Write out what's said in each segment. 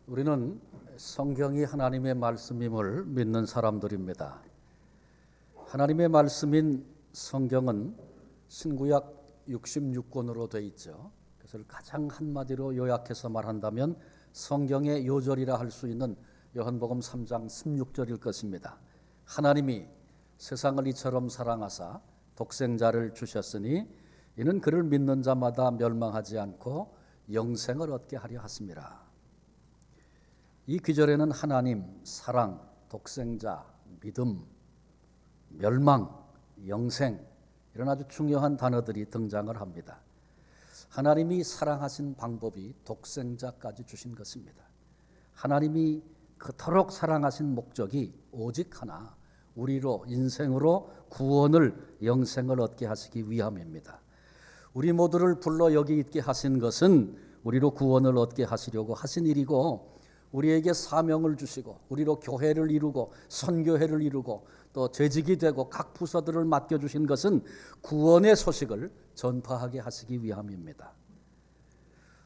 우리는 성경이 하나님의 말씀임을 믿는 사람들입니다. 하나님의 말씀인 성경은 신구약 66권으로 되어 있죠. 그것을 가장 한마디로 요약해서 말한다면 성경의 요절이라 할 수 있는 요한복음 3장 16절일 것입니다. 하나님이 세상을 이처럼 사랑하사 독생자를 주셨으니 이는 그를 믿는 자마다 멸망하지 않고 영생을 얻게 하려 하심이라. 이 귀절에는 하나님, 사랑, 독생자, 믿음, 멸망, 영생 이런 아주 중요한 단어들이 등장을 합니다. 하나님이 사랑하신 방법이 독생자까지 주신 것입니다. 하나님이 그토록 사랑하신 목적이 오직 하나, 우리로 인생으로 구원을, 영생을 얻게 하시기 위함입니다. 우리 모두를 불러 여기 있게 하신 것은 우리로 구원을 얻게 하시려고 하신 일이고, 우리에게 사명을 주시고 우리로 교회를 이루고 선교회를 이루고 또 재직이 되고 각 부서들을 맡겨주신 것은 구원의 소식을 전파하게 하시기 위함입니다.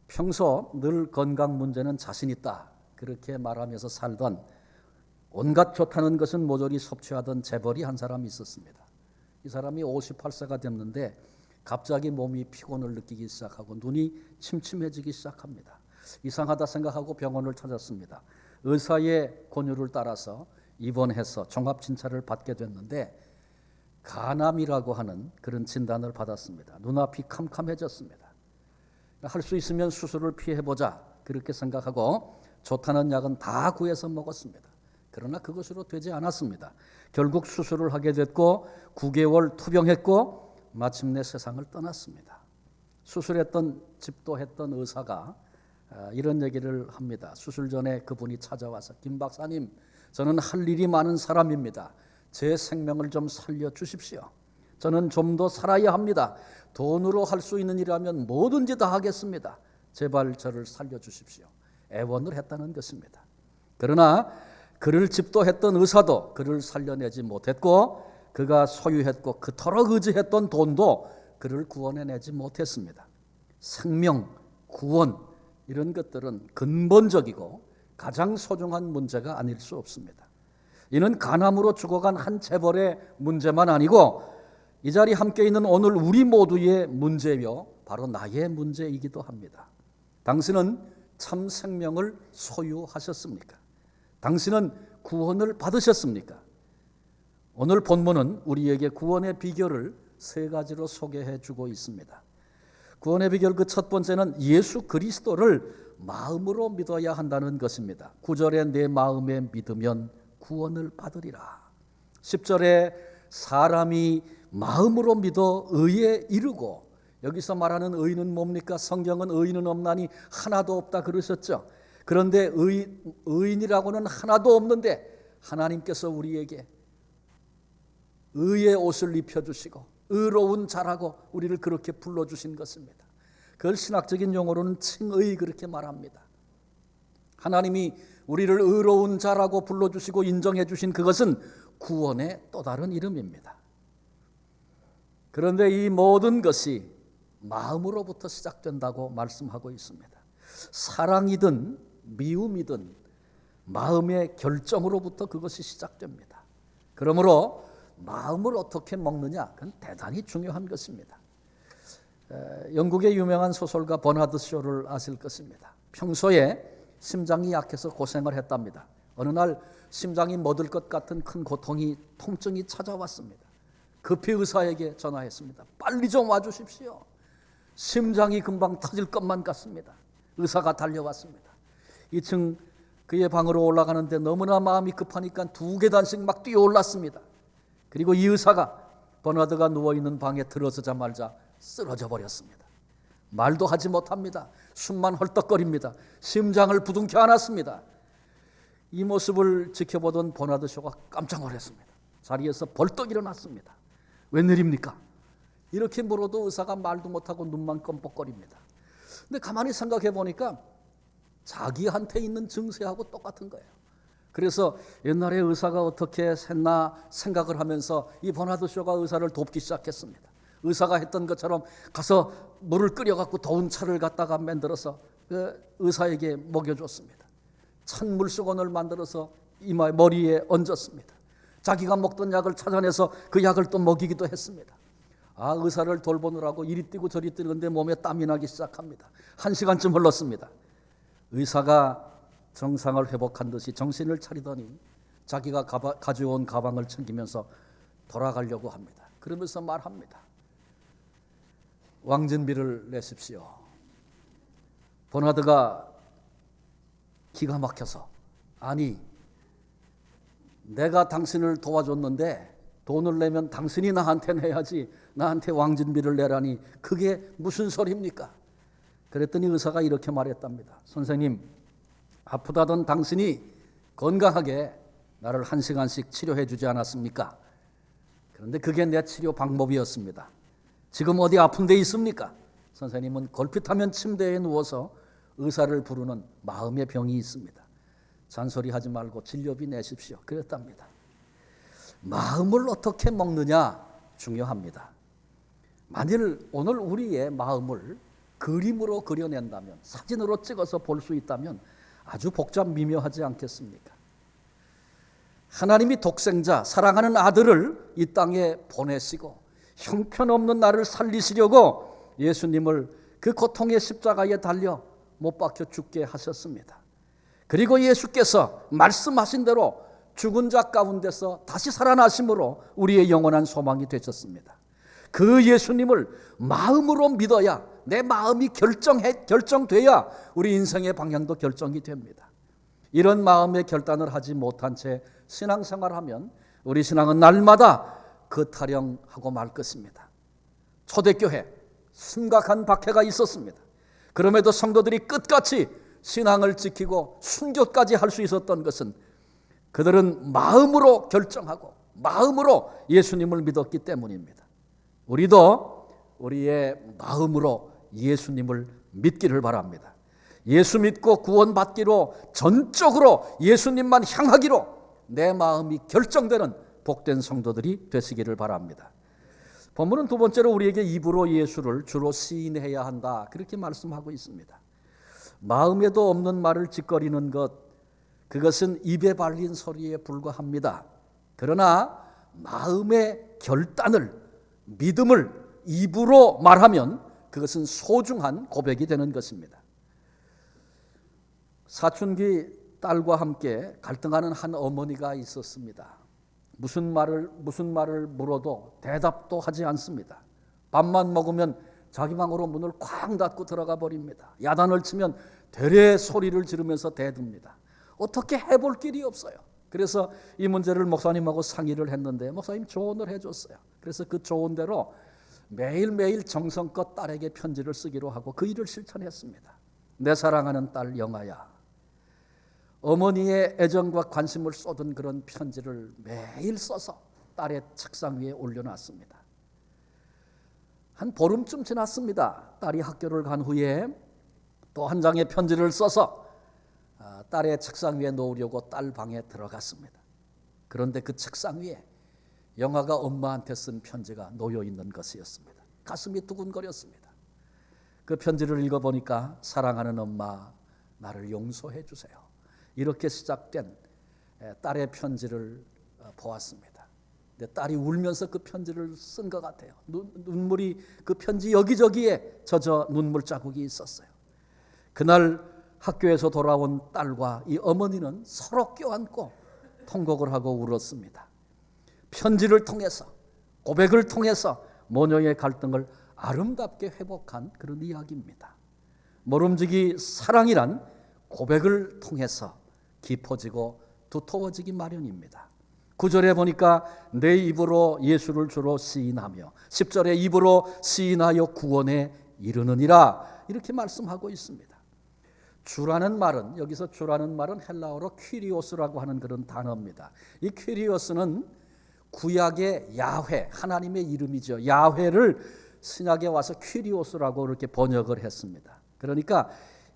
평소 늘 건강 문제는 자신 있다 그렇게 말하면서 살던, 온갖 좋다는 것은 모조리 섭취하던 재벌이 한 사람이 있었습니다. 이 사람이 58세가 됐는데 갑자기 몸이 피곤을 느끼기 시작하고 눈이 침침해지기 시작합니다. 이상하다 생각하고 병원을 찾았습니다. 의사의 권유를 따라서 입원해서 종합진찰을 받게 됐는데 간암이라고 하는 그런 진단을 받았습니다. 눈앞이 캄캄해졌습니다. 할 수 있으면 수술을 피해보자 그렇게 생각하고 좋다는 약은 다 구해서 먹었습니다. 그러나 그것으로 되지 않았습니다. 결국 수술을 하게 됐고 9개월 투병했고 마침내 세상을 떠났습니다. 수술했던 집도했던 의사가 이런 얘기를 합니다. 수술 전에 그분이 찾아와서, 김 박사님, 저는 할 일이 많은 사람입니다. 제 생명을 좀 살려주십시오. 저는 좀 더 살아야 합니다. 돈으로 할 수 있는 일이라면 뭐든지 다 하겠습니다. 제발 저를 살려주십시오. 애원을 했다는 것입니다. 그러나 그를 집도했던 의사도 그를 살려내지 못했고, 그가 소유했고 그토록 의지했던 돈도 그를 구원해내지 못했습니다. 생명, 구원 이런 것들은 근본적이고 가장 소중한 문제가 아닐 수 없습니다. 이는 간암으로 죽어간 한 재벌의 문제만 아니고 이 자리에 함께 있는 오늘 우리 모두의 문제며 바로 나의 문제이기도 합니다. 당신은 참 생명을 소유하셨습니까? 당신은 구원을 받으셨습니까? 오늘 본문은 우리에게 구원의 비결을 3가지로 소개해 주고 있습니다. 구원의 비결 그 첫 번째는 예수 그리스도를 마음으로 믿어야 한다는 것입니다. 9절에 내 마음에 믿으면 구원을 받으리라. 10절에 사람이 마음으로 믿어 의에 이르고, 여기서 말하는 의는 뭡니까? 성경은 의인은 없나니 하나도 없다 그러셨죠. 그런데 의인이라고는 하나도 없는데 하나님께서 우리에게 의의 옷을 입혀주시고 의로운 자라고 우리를 그렇게 불러주신 것입니다. 그걸 신학적인 용어로는 칭의 그렇게 말합니다. 하나님이 우리를 의로운 자라고 불러주시고 인정해 주신 그것은 구원의 또 다른 이름입니다. 그런데 이 모든 것이 마음으로부터 시작된다고 말씀하고 있습니다. 사랑이든 미움이든 마음의 결정으로부터 그것이 시작됩니다. 그러므로 마음을 어떻게 먹느냐, 그건 대단히 중요한 것입니다. 영국의 유명한 소설가 버나드 쇼를 아실 것입니다. 평소에 심장이 약해서 고생을 했답니다. 어느 날 심장이 멎을 것 같은 큰 고통이, 통증이 찾아왔습니다. 급히 의사에게 전화했습니다. 빨리 좀 와주십시오. 심장이 금방 터질 것만 같습니다. 의사가 달려왔습니다. 2층 그의 방으로 올라가는데 너무나 마음이 급하니까 2계단씩 막 뛰어올랐습니다. 그리고 이 의사가 버나드가 누워있는 방에 들어서자마자 쓰러져 버렸습니다. 말도 하지 못합니다. 숨만 헐떡거립니다. 심장을 부둥켜 안았습니다. 이 모습을 지켜보던 버나드 쇼가 깜짝 놀랐습니다. 자리에서 벌떡 일어났습니다. 웬일입니까? 이렇게 물어도 의사가 말도 못하고 눈만 껌뻑거립니다. 근데 가만히 생각해 보니까 자기한테 있는 증세하고 똑같은 거예요. 그래서 옛날에 의사가 어떻게 했나 생각을 하면서 이 버나드 쇼가 의사를 돕기 시작했습니다. 의사가 했던 것처럼 가서 물을 끓여갖고 더운 차를 갖다가 만들어서 그 의사에게 먹여줬습니다. 찬물수건을 만들어서 머리에 얹었습니다. 자기가 먹던 약을 찾아내서 그 약을 또 먹이기도 했습니다. 의사를 돌보느라고 이리 뛰고 저리 뛰는데 몸에 땀이 나기 시작합니다. 1시간쯤 흘렀습니다. 의사가 정상을 회복한 듯이 정신을 차리더니 자기가 가져온 가방을 챙기면서 돌아가려고 합니다. 그러면서 말합니다. 왕진비를 내십시오. 버나드가 기가 막혀서, 아니, 내가 당신을 도와줬는데 돈을 내면 당신이 나한테 내야지, 나한테 왕진비를 내라니 그게 무슨 소리입니까? 그랬더니 의사가 이렇게 말했답니다. 선생님, 아프다던 당신이 건강하게 나를 1시간씩 치료해 주지 않았습니까? 그런데 그게 내 치료 방법이었습니다. 지금 어디 아픈 데 있습니까? 선생님은 걸핏하면 침대에 누워서 의사를 부르는 마음의 병이 있습니다. 잔소리하지 말고 진료비 내십시오. 그랬답니다. 마음을 어떻게 먹느냐 중요합니다. 만일 오늘 우리의 마음을 그림으로 그려낸다면, 사진으로 찍어서 볼 수 있다면 아주 복잡 미묘하지 않겠습니까? 하나님이 독생자, 사랑하는 아들을 이 땅에 보내시고 형편없는 나를 살리시려고 예수님을 그 고통의 십자가에 달려 못 박혀 죽게 하셨습니다. 그리고 예수께서 말씀하신 대로 죽은 자 가운데서 다시 살아나심으로 우리의 영원한 소망이 되셨습니다. 그 예수님을 마음으로 믿어야, 내 마음이 결정돼야 우리 인생의 방향도 결정이 됩니다. 이런 마음의 결단을 하지 못한 채 신앙생활하면 우리 신앙은 날마다 그 타령하고 말 것입니다. 초대교회 심각한 박해가 있었습니다. 그럼에도 성도들이 끝까지 신앙을 지키고 순교까지 할 수 있었던 것은 그들은 마음으로 결정하고 마음으로 예수님을 믿었기 때문입니다. 우리도 우리의 마음으로 예수님을 믿기를 바랍니다. 예수 믿고 구원받기로 전적으로 예수님만 향하기로 내 마음이 결정되는 복된 성도들이 되시기를 바랍니다. 본문은 두 번째로 우리에게 입으로 예수를 주로 시인해야 한다, 그렇게 말씀하고 있습니다. 마음에도 없는 말을 짓거리는 것, 그것은 입에 발린 소리에 불과합니다. 그러나 마음의 결단을, 믿음을 입으로 말하면 그것은 소중한 고백이 되는 것입니다. 사춘기 딸과 함께 갈등하는 한 어머니가 있었습니다. 무슨 말을 물어도 대답도 하지 않습니다. 밥만 먹으면 자기 방으로 문을 쾅 닫고 들어가 버립니다. 야단을 치면 되레 소리를 지르면서 대듭니다. 어떻게 해볼 길이 없어요. 그래서 이 문제를 목사님하고 상의를 했는데 목사님 조언을 해줬어요. 그래서 그 조언대로 매일매일 정성껏 딸에게 편지를 쓰기로 하고 그 일을 실천했습니다. 내 사랑하는 딸 영아야, 어머니의 애정과 관심을 쏟은 그런 편지를 매일 써서 딸의 책상 위에 올려놨습니다. 한 보름쯤 지났습니다. 딸이 학교를 간 후에 또 한 장의 편지를 써서 딸의 책상 위에 놓으려고 딸 방에 들어갔습니다. 그런데 그 책상 위에 영아가 엄마한테 쓴 편지가 놓여 있는 것이었습니다. 가슴이 두근거렸습니다. 그 편지를 읽어보니까 사랑하는 엄마, 나를 용서해 주세요, 이렇게 시작된 딸의 편지를 보았습니다. 근데 딸이 울면서 그 편지를 쓴 것 같아요. 눈물이 그 편지 여기저기에 젖어 눈물 자국이 있었어요. 그날 학교에서 돌아온 딸과 이 어머니는 서로 껴안고 통곡을 하고 울었습니다. 편지를 통해서, 고백을 통해서 모녀의 갈등을 아름답게 회복한 그런 이야기입니다. 모름지기 사랑이란 고백을 통해서 깊어지고 두터워지기 마련입니다. 9절에 보니까 내 입으로 예수를 주로 시인하며 10절에 입으로 시인하여 구원에 이르느니라, 이렇게 말씀하고 있습니다. 주라는 말은, 여기서 주라는 말은 헬라어로 퀴리오스라고 하는 그런 단어입니다. 이 퀴리오스는 구약의 야훼, 하나님의 이름이죠. 야훼를 신약에 와서 퀴리오스라고 이렇게 번역을 했습니다. 그러니까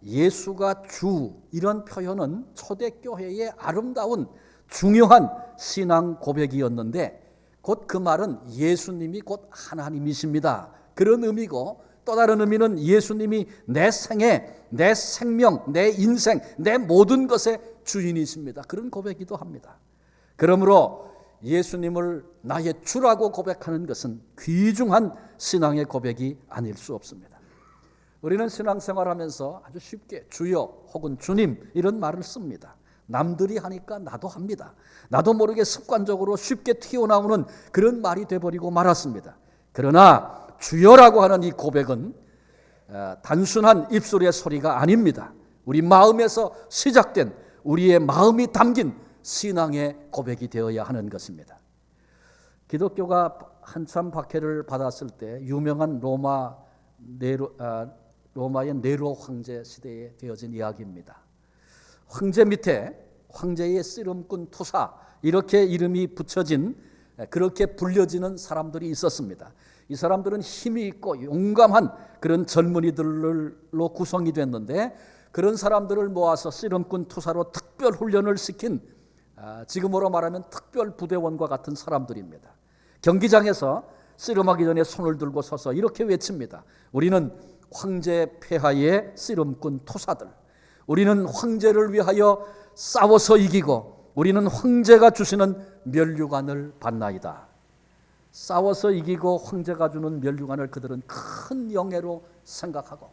예수가 주, 이런 표현은 초대교회의 아름다운 중요한 신앙 고백이었는데 곧 그 말은 예수님이 곧 하나님이십니다, 그런 의미고 또 다른 의미는 예수님이 내 생애, 내 생명, 내 인생, 내 모든 것의 주인이십니다. 그런 고백이기도 합니다. 그러므로 예수님을 나의 주라고 고백하는 것은 귀중한 신앙의 고백이 아닐 수 없습니다. 우리는 신앙생활하면서 아주 쉽게 주여 혹은 주님 이런 말을 씁니다. 남들이 하니까 나도 합니다. 나도 모르게 습관적으로 쉽게 튀어나오는 그런 말이 돼버리고 말았습니다. 그러나 주여라고 하는 이 고백은 단순한 입술의 소리가 아닙니다. 우리 마음에서 시작된 우리의 마음이 담긴 신앙의 고백이 되어야 하는 것입니다. 기독교가 한참 박해를 받았을 때 유명한 로마의 네로 황제 시대에 되어진 이야기입니다. 황제 밑에 황제의 씨름꾼 투사 이렇게 이름이 붙여진 그렇게 불려지는 사람들이 있었습니다. 이 사람들은 힘이 있고 용감한 그런 젊은이들로 구성이 됐는데 그런 사람들을 모아서 씨름꾼 투사로 특별 훈련을 시킨 지금으로 말하면 특별 부대원과 같은 사람들입니다. 경기장에서 씨름하기 전에 손을 들고 서서 이렇게 외칩니다. 우리는 황제 폐하의 씨름꾼 투사들. 우리는 황제를 위하여 싸워서 이기고 우리는 황제가 주시는 면류관을 받나이다. 싸워서 이기고 황제가 주는 면류관을 그들은 큰 영예로 생각하고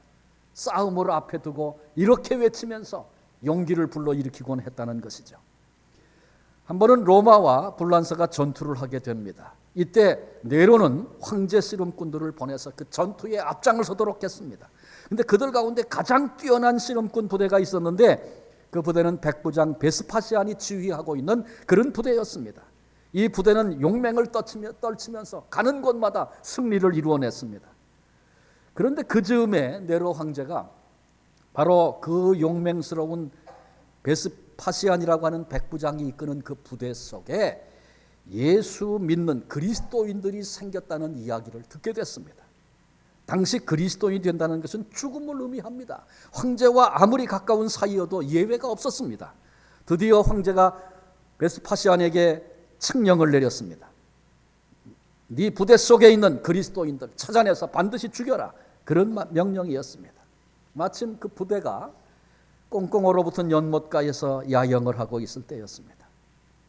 싸움을 앞에 두고 이렇게 외치면서 용기를 불러일으키곤 했다는 것이죠. 한 번은 로마와 불란서가 전투를 하게 됩니다. 이때 네로는 황제 씨름꾼들을 보내서 그 전투에 앞장을 서도록 했습니다. 그런데 그들 가운데 가장 뛰어난 씨름꾼 부대가 있었는데 그 부대는 백부장 베스파시안이 지휘하고 있는 그런 부대였습니다. 이 부대는 용맹을 떨치면서 가는 곳마다 승리를 이루어냈습니다. 그런데 그 즈음에 네로 황제가 바로 그 용맹스러운 베스파시안이라고 하는 백부장이 이끄는 그 부대 속에 예수 믿는 그리스도인들이 생겼다는 이야기를 듣게 됐습니다. 당시 그리스도인이 된다는 것은 죽음을 의미합니다. 황제와 아무리 가까운 사이여도 예외가 없었습니다. 드디어 황제가 베스파시안에게 칙령을 내렸습니다. 네 부대 속에 있는 그리스도인들 찾아내서 반드시 죽여라. 그런 명령이었습니다. 마침 그 부대가 꽁꽁 얼어붙은 연못가에서 야영을 하고 있을 때였습니다.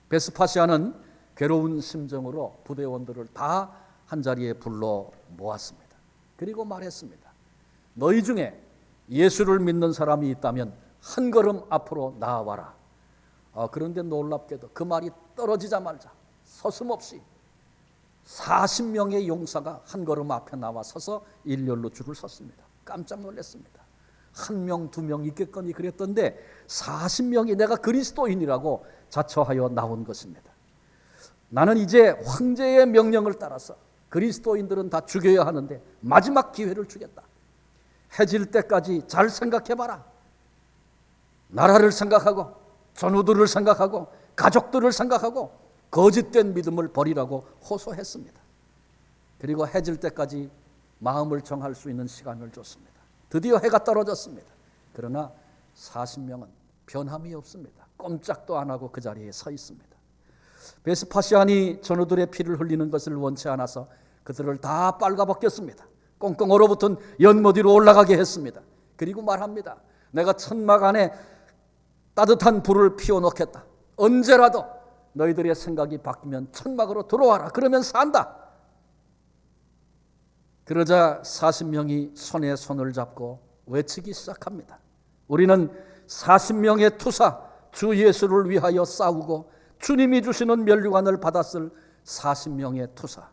베스파시아는 괴로운 심정으로 부대원들을 다 한자리에 불러 모았습니다. 그리고 말했습니다. 너희 중에 예수를 믿는 사람이 있다면 한 걸음 앞으로 나와라. 그런데 놀랍게도 그 말이 떨어지자마자 서슴없이 40명의 용사가 한 걸음 앞에 나와 서서 일렬로 줄을 섰습니다. 깜짝 놀랐습니다. 한 명, 두 명 있겠거니 그랬던데 40명이 내가 그리스도인이라고 자처하여 나온 것입니다. 나는 이제 황제의 명령을 따라서 그리스도인들은 다 죽여야 하는데 마지막 기회를 주겠다. 해질 때까지 잘 생각해봐라. 나라를 생각하고 전우들을 생각하고 가족들을 생각하고 거짓된 믿음을 버리라고 호소했습니다. 그리고 해질 때까지 마음을 정할 수 있는 시간을 줬습니다. 드디어 해가 떨어졌습니다. 그러나 40명은 변함이 없습니다. 꼼짝도 안 하고 그 자리에 서 있습니다. 베스파시안이 전우들의 피를 흘리는 것을 원치 않아서 그들을 다 빨가벗겼습니다. 꽁꽁 얼어붙은 연못 위로 올라가게 했습니다. 그리고 말합니다. 내가 천막 안에 따뜻한 불을 피워놓겠다. 언제라도 너희들의 생각이 바뀌면 천막으로 들어와라. 그러면 산다. 그러자 40명이 손에 손을 잡고 외치기 시작합니다. 우리는 40명의 투사 주 예수를 위하여 싸우고 주님이 주시는 면류관을 받았을 40명의 투사.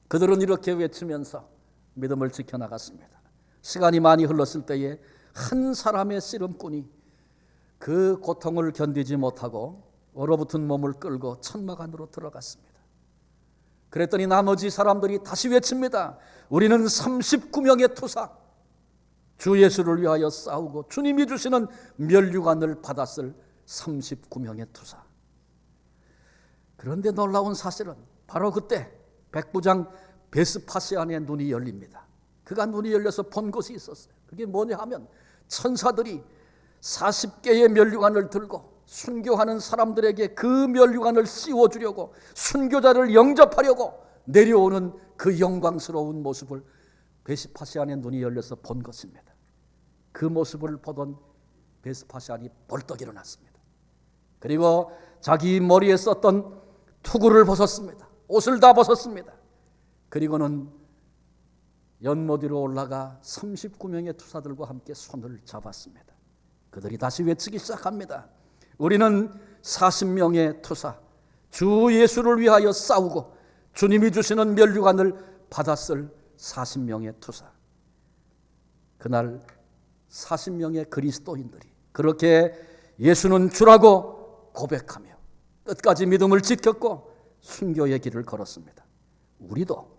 그들은 이렇게 외치면서 믿음을 지켜나갔습니다. 시간이 많이 흘렀을 때에 한 사람의 씨름꾼이 그 고통을 견디지 못하고 얼어붙은 몸을 끌고 천막 안으로 들어갔습니다. 그랬더니 나머지 사람들이 다시 외칩니다. 우리는 39명의 투사 주 예수를 위하여 싸우고 주님이 주시는 면류관을 받았을 39명의 투사. 그런데 놀라운 사실은 바로 그때 백부장 베스파시안의 눈이 열립니다. 그가 눈이 열려서 본 것이 있었어요. 그게 뭐냐 하면 천사들이 40개의 면류관을 들고 순교하는 사람들에게 그 면류관을 씌워주려고 순교자를 영접하려고 내려오는 그 영광스러운 모습을 베스파시안의 눈이 열려서 본 것입니다. 그 모습을 보던 베스파시안이 벌떡 일어났습니다. 그리고 자기 머리에 썼던 투구를 벗었습니다. 옷을 다 벗었습니다. 그리고는 연못 위로 올라가 39명의 투사들과 함께 손을 잡았습니다. 그들이 다시 외치기 시작합니다. 우리는 40명의 투사, 주 예수를 위하여 싸우고 주님이 주시는 면류관을 받았을 40명의 투사. 그날 40명의 그리스도인들이 그렇게 예수는 주라고 고백하며 끝까지 믿음을 지켰고 순교의 길을 걸었습니다. 우리도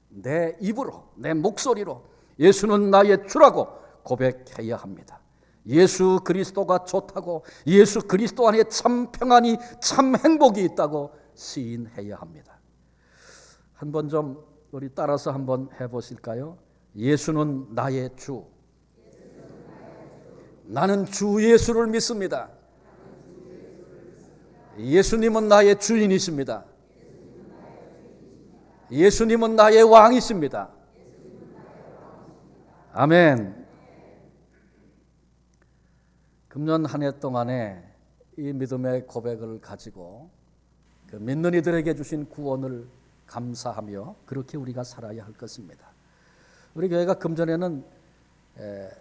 내 입으로, 내 목소리로 예수는 나의 주라고 고백해야 합니다. 예수 그리스도가 좋다고, 예수 그리스도 안에 참 평안이, 참 행복이 있다고 시인해야 합니다. 한번 좀 우리 따라서 한번 해보실까요? 예수는 나의 주. 나는 주 예수를 믿습니다. 예수님은 나의 주인이십니다. 예수님은 나의 왕이십니다. 아멘. 금년 한 해 동안에 이 믿음의 고백을 가지고 그 믿는 이들에게 주신 구원을 감사하며 그렇게 우리가 살아야 할 것입니다. 우리 교회가 금전에는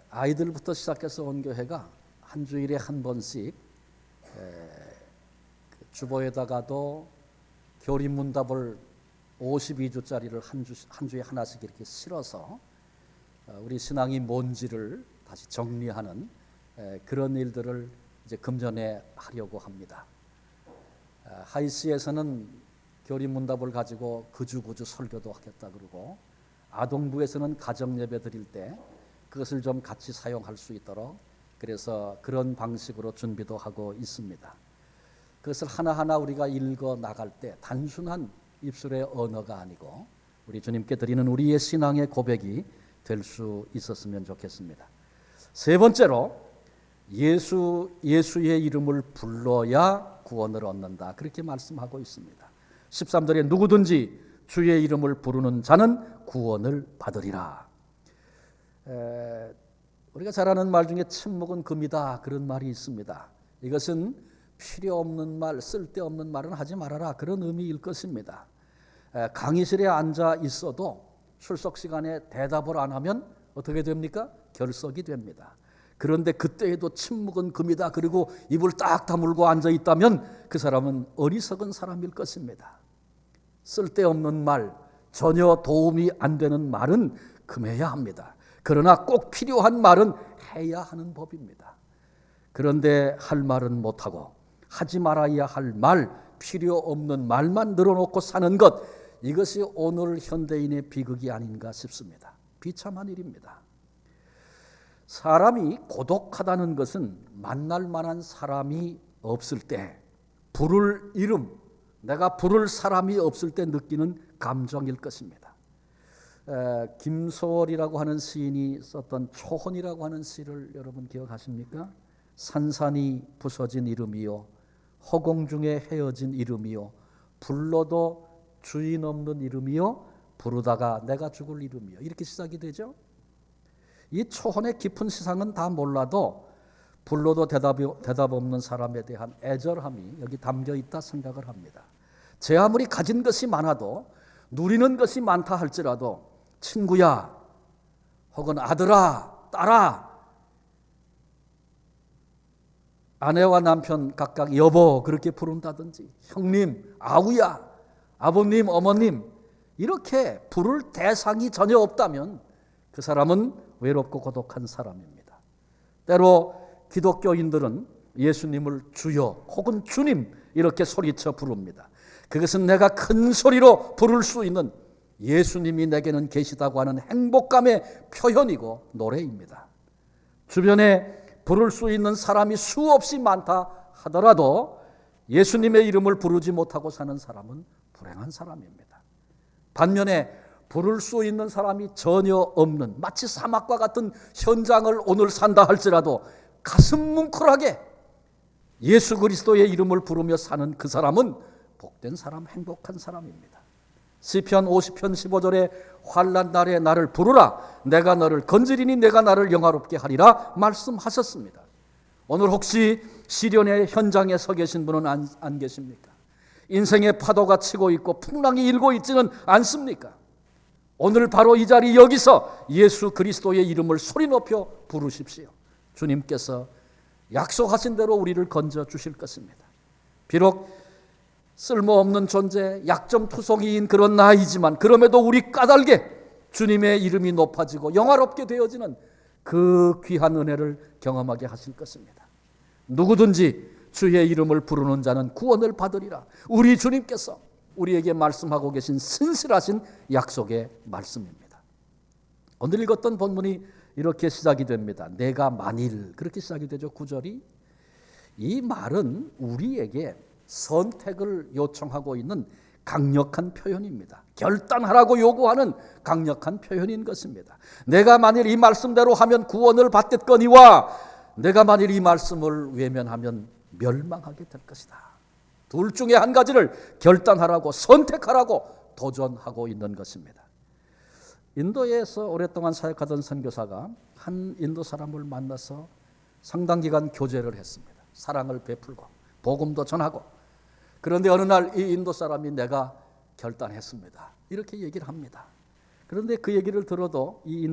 아이들부터 시작해서 온 교회가 한 주일에 한 번씩 주보에다가도 교리문답을 52주짜리를 한 주에 하나씩 이렇게 실어서 우리 신앙이 뭔지를 다시 정리하는 그런 일들을 이제 금전에 하려고 합니다. 하이스에서는 교리문답을 가지고 그주그주 설교도 하겠다 그러고, 아동부에서는 가정예배 드릴 때 그것을 좀 같이 사용할 수 있도록 그래서 그런 방식으로 준비도 하고 있습니다. 그것을 하나하나 우리가 읽어 나갈 때 단순한 입술의 언어가 아니고 우리 주님께 드리는 우리의 신앙의 고백이 될 수 있었으면 좋겠습니다. 세 번째로 예수의 이름을 불러야 구원을 얻는다, 그렇게 말씀하고 있습니다. 13절에 누구든지 주의 이름을 부르는 자는 구원을 받으리라. 우리가 잘 아는 말 중에 침묵은 금이다, 그런 말이 있습니다. 이것은 필요 없는 말, 쓸데없는 말은 하지 말아라, 그런 의미일 것입니다. 강의실에 앉아 있어도 출석 시간에 대답을 안 하면 어떻게 됩니까? 결석이 됩니다. 그런데 그때에도 침묵은 금이다, 그리고 입을 딱 다물고 앉아 있다면 그 사람은 어리석은 사람일 것입니다. 쓸데없는 말, 전혀 도움이 안 되는 말은 금해야 합니다. 그러나 꼭 필요한 말은 해야 하는 법입니다. 그런데 할 말은 못하고 하지 말아야 할 말, 필요 없는 말만 늘어놓고 사는 것, 이것이 오늘 현대인의 비극이 아닌가 싶습니다. 비참한 일입니다. 사람이 고독하다는 것은 만날 만한 사람이 없을 때, 부를 이름, 내가 부를 사람이 없을 때 느끼는 감정일 것입니다. 김소월이라고 하는 시인이 썼던 초혼이라고 하는 시를 여러분 기억하십니까? 산산이 부서진 이름이요, 허공 중에 헤어진 이름이요, 불러도 주인 없는 이름이요, 부르다가 내가 죽을 이름이요, 이렇게 시작이 되죠. 이 초혼의 깊은 시상은 다 몰라도 불러도 대답 없는 사람에 대한 애절함이 여기 담겨 있다 생각을 합니다. 제 아무리 가진 것이 많아도, 누리는 것이 많다 할지라도 친구야, 혹은 아들아, 딸아, 아내와 남편 각각 여보 그렇게 부른다든지, 형님, 아우야, 아버님, 어머님, 이렇게 부를 대상이 전혀 없다면 그 사람은 외롭고 고독한 사람입니다. 때로 기독교인들은 예수님을 주여 혹은 주님 이렇게 소리쳐 부릅니다. 그것은 내가 큰 소리로 부를 수 있는 예수님이 내게는 계시다고 하는 행복감의 표현이고 노래입니다. 주변에 부를 수 있는 사람이 수없이 많다 하더라도 예수님의 이름을 부르지 못하고 사는 사람은 불행한 사람입니다. 반면에 부를 수 있는 사람이 전혀 없는, 마치 사막과 같은 현장을 오늘 산다 할지라도 가슴 뭉클하게 예수 그리스도의 이름을 부르며 사는 그 사람은 복된 사람, 행복한 사람입니다. 시편 50편 15절에 환난 날에 나를 부르라 내가 너를 건지리니 내가 나를 영화롭게 하리라 말씀하셨습니다. 오늘 혹시 시련의 현장에 서 계신 분은 안 계십니까? 인생의 파도가 치고 있고 풍랑이 일고 있지는 않습니까? 오늘 바로 이 자리 여기서 예수 그리스도의 이름을 소리 높여 부르십시오. 주님께서 약속하신 대로 우리를 건져 주실 것입니다. 비록 쓸모없는 존재, 약점투성이인 그런 나이지만 그럼에도 우리 까닭에 주님의 이름이 높아지고 영화롭게 되어지는 그 귀한 은혜를 경험하게 하실 것입니다. 누구든지 주의 이름을 부르는 자는 구원을 받으리라. 우리 주님께서 우리에게 말씀하고 계신 신실하신 약속의 말씀입니다. 오늘 읽었던 본문이 이렇게 시작이 됩니다. 내가 만일, 그렇게 시작이 되죠. 9절이. 이 말은 우리에게 선택을 요청하고 있는 강력한 표현입니다. 결단하라고 요구하는 강력한 표현인 것입니다. 내가 만일 이 말씀대로 하면 구원을 받겠거니와 내가 만일 이 말씀을 외면하면 멸망하게 될 것이다. 둘 중에 한 가지를 결단하라고, 선택하라고 도전하고 있는 것입니다. 인도에서 오랫동안 사역하던 선교사가 한 인도 사람을 만나서 상당 기간 교제를 했습니다. 사랑을 베풀고 복음도 전하고. 그런데 어느 날 이 인도 사람이 내가 결단했습니다, 이렇게 얘기를 합니다. 그런데 그 얘기를 들어도 이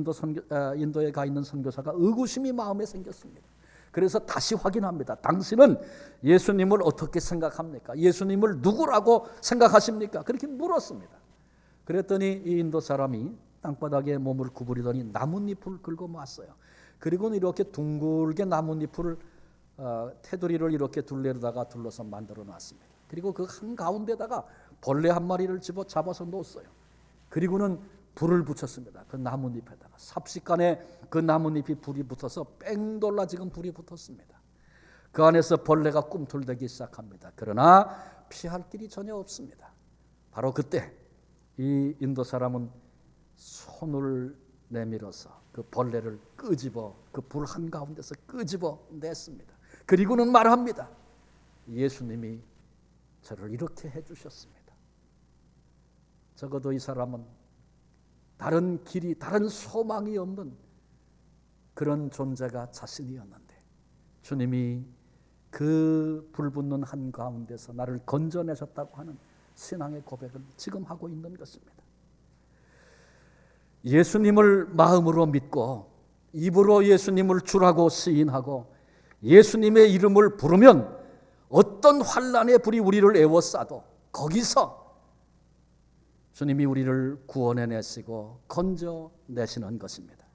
인도에 가 있는 선교사가 의구심이 마음에 생겼습니다. 그래서 다시 확인합니다. 당신은 예수님을 어떻게 생각합니까? 예수님을 누구라고 생각하십니까? 그렇게 물었습니다. 그랬더니 이 인도 사람이 땅바닥에 몸을 구부리더니 나뭇잎을 긁어 모았어요. 그리고는 이렇게 둥글게 나뭇잎을 테두리를 이렇게 둘레로다가 둘러서 만들어 놨습니다. 그리고 그 한가운데다가 벌레 한 마리를 잡아서 놓았어요. 그리고는 불을 붙였습니다. 그 나뭇잎에다가 삽시간에 그 나뭇잎이 불이 붙어서 뺑 돌라 지금 불이 붙었습니다. 그 안에서 벌레가 꿈틀대기 시작합니다. 그러나 피할 길이 전혀 없습니다. 바로 그때 이 인도 사람은 손을 내밀어서 그 벌레를 끄집어 그 불 한가운데서 끄집어 냈습니다. 그리고는 말합니다. 예수님이 저를 이렇게 해주셨습니다. 적어도 이 사람은 다른 길이, 다른 소망이 없는 그런 존재가 자신이었는데 주님이 그 불붙는 한가운데서 나를 건져내셨다고 하는 신앙의 고백을 지금 하고 있는 것입니다. 예수님을 마음으로 믿고 입으로 예수님을 주라고 시인하고 예수님의 이름을 부르면 어떤 환난의 불이 우리를 에워싸도 거기서 주님이 우리를 구원해내시고 건져내시는 것입니다.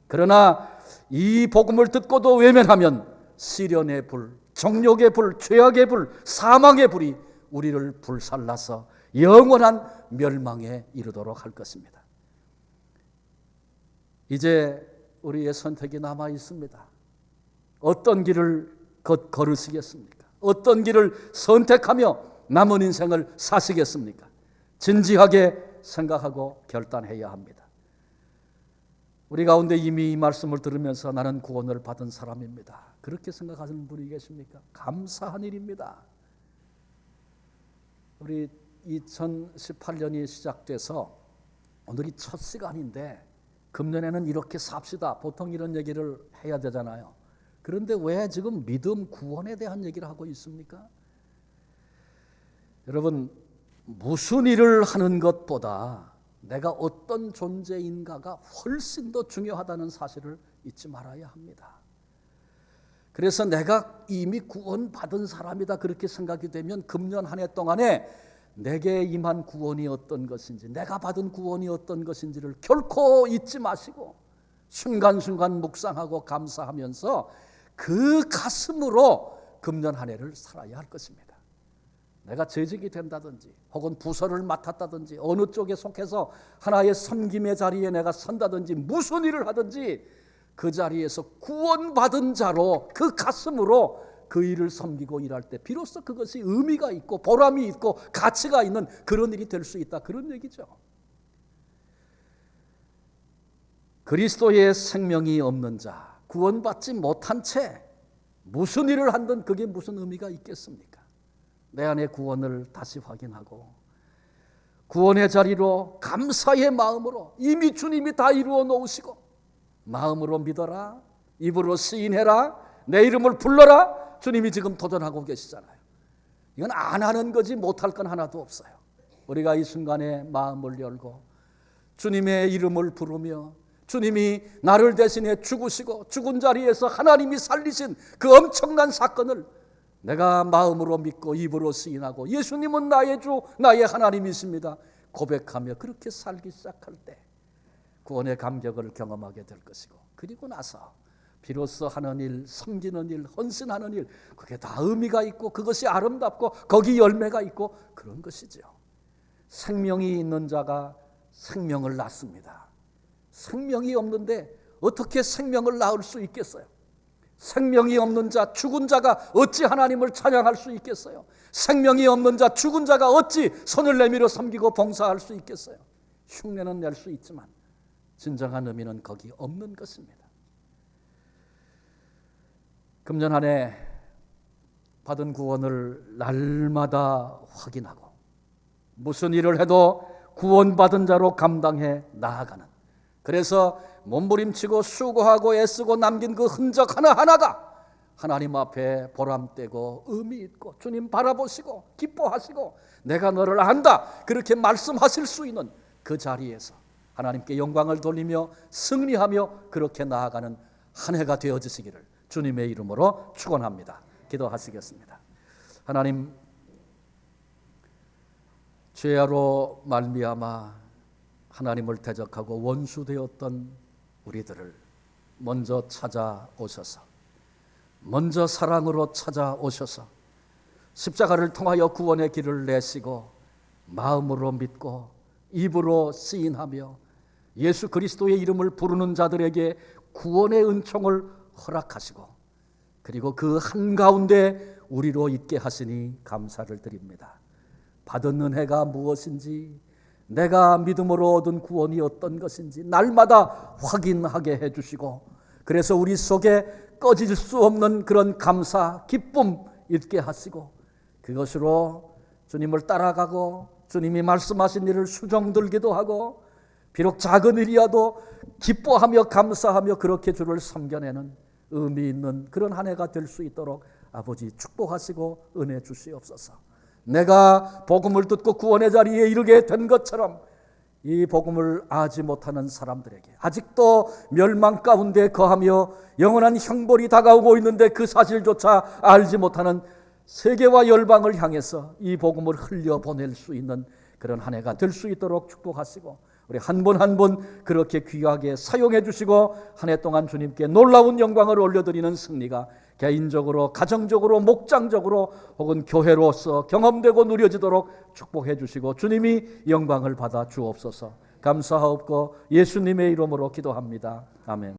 그러나 이 복음을 듣고도 외면하면 시련의 불, 정욕의 불, 죄악의 불, 사망의 불이 우리를 불살라서 영원한 멸망에 이르도록 할 것입니다. 이제 우리의 선택이 남아 있습니다. 어떤 길을 걸으시겠습니까? 어떤 길을 선택하며 남은 인생을 사시겠습니까? 진지하게 생각하고 결단해야 합니다. 우리 가운데 이미 이 말씀을 들으면서 나는 구원을 받은 사람입니다, 그렇게 생각하시는 분이 계십니까? 감사한 일입니다. 우리 2018년이 시작돼서 오늘이 첫 시간인데 금년에는 이렇게 삽시다, 보통 이런 얘기를 해야 되잖아요. 그런데 왜 지금 믿음, 구원에 대한 얘기를 하고 있습니까? 여러분, 무슨 일을 하는 것보다 내가 어떤 존재인가가 훨씬 더 중요하다는 사실을 잊지 말아야 합니다. 그래서 내가 이미 구원받은 사람이다 그렇게 생각이 되면 금년 한 해 동안에 내게 임한 구원이 어떤 것인지, 내가 받은 구원이 어떤 것인지를 결코 잊지 마시고 순간순간 묵상하고 감사하면서 그 가슴으로 금년 한 해를 살아야 할 것입니다. 내가 재직이 된다든지 혹은 부서를 맡았다든지 어느 쪽에 속해서 하나의 섬김의 자리에 내가 선다든지 무슨 일을 하든지 그 자리에서 구원받은 자로 그 가슴으로 그 일을 섬기고 일할 때 비로소 그것이 의미가 있고 보람이 있고 가치가 있는 그런 일이 될 수 있다, 그런 얘기죠. 그리스도의 생명이 없는 자, 구원받지 못한 채 무슨 일을 한든 그게 무슨 의미가 있겠습니까? 내 안의 구원을 다시 확인하고 구원의 자리로 감사의 마음으로 이미 주님이 다 이루어 놓으시고 마음으로 믿어라, 입으로 시인해라, 내 이름을 불러라, 주님이 지금 도전하고 계시잖아요. 이건 안 하는 거지 못할 건 하나도 없어요. 우리가 이 순간에 마음을 열고 주님의 이름을 부르며 주님이 나를 대신해 죽으시고 죽은 자리에서 하나님이 살리신 그 엄청난 사건을 내가 마음으로 믿고 입으로 시인하고 예수님은 나의 주, 나의 하나님이십니다 고백하며 그렇게 살기 시작할 때 구원의 감격을 경험하게 될 것이고, 그리고 나서 비로소 하는 일, 섬기는 일, 헌신하는 일, 그게 다 의미가 있고 그것이 아름답고 거기 열매가 있고 그런 것이죠. 생명이 있는 자가 생명을 낳습니다. 생명이 없는데 어떻게 생명을 낳을 수 있겠어요? 생명이 없는 자, 죽은 자가 어찌 하나님을 찬양할 수 있겠어요? 생명이 없는 자, 죽은 자가 어찌 손을 내밀어 섬기고 봉사할 수 있겠어요? 흉내는 낼 수 있지만 진정한 의미는 거기 없는 것입니다. 금년 한 해 받은 구원을 날마다 확인하고 무슨 일을 해도 구원받은 자로 감당해 나아가는, 그래서 몸부림치고 수고하고 애쓰고 남긴 그 흔적 하나하나가 하나님 앞에 보람되고 의미 있고 주님 바라보시고 기뻐하시고 내가 너를 안다 그렇게 말씀하실 수 있는 그 자리에서 하나님께 영광을 돌리며 승리하며 그렇게 나아가는 한 해가 되어지시기를 주님의 이름으로 축원합니다. 기도하시겠습니다. 하나님, 죄로 말미암아 하나님을 대적하고 원수되었던 우리들을 먼저 찾아오셔서, 먼저 사랑으로 찾아오셔서 십자가를 통하여 구원의 길을 내시고 마음으로 믿고 입으로 시인하며 예수 그리스도의 이름을 부르는 자들에게 구원의 은총을 허락하시고 그리고 그 한가운데 우리로 있게 하시니 감사를 드립니다. 받은 은혜가 무엇인지, 내가 믿음으로 얻은 구원이 어떤 것인지 날마다 확인하게 해주시고, 그래서 우리 속에 꺼질 수 없는 그런 감사, 기쁨 있게 하시고 그것으로 주님을 따라가고 주님이 말씀하신 일을 수정들기도 하고 비록 작은 일이라도 기뻐하며 감사하며 그렇게 주를 섬겨내는 의미 있는 그런 한 해가 될 수 있도록 아버지 축복하시고 은혜 주시옵소서. 내가 복음을 듣고 구원의 자리에 이르게 된 것처럼 이 복음을 알지 못하는 사람들에게, 아직도 멸망 가운데 거하며 영원한 형벌이 다가오고 있는데 그 사실조차 알지 못하는 세계와 열방을 향해서 이 복음을 흘려보낼 수 있는 그런 한 해가 될 수 있도록 축복하시고 우리 한 분 한 분 그렇게 귀하게 사용해 주시고 한 해 동안 주님께 놀라운 영광을 올려드리는 승리가 개인적으로, 가정적으로, 목장적으로 혹은 교회로서 경험되고 누려지도록 축복해 주시고 주님이 영광을 받아 주옵소서. 감사하옵고 예수님의 이름으로 기도합니다. 아멘.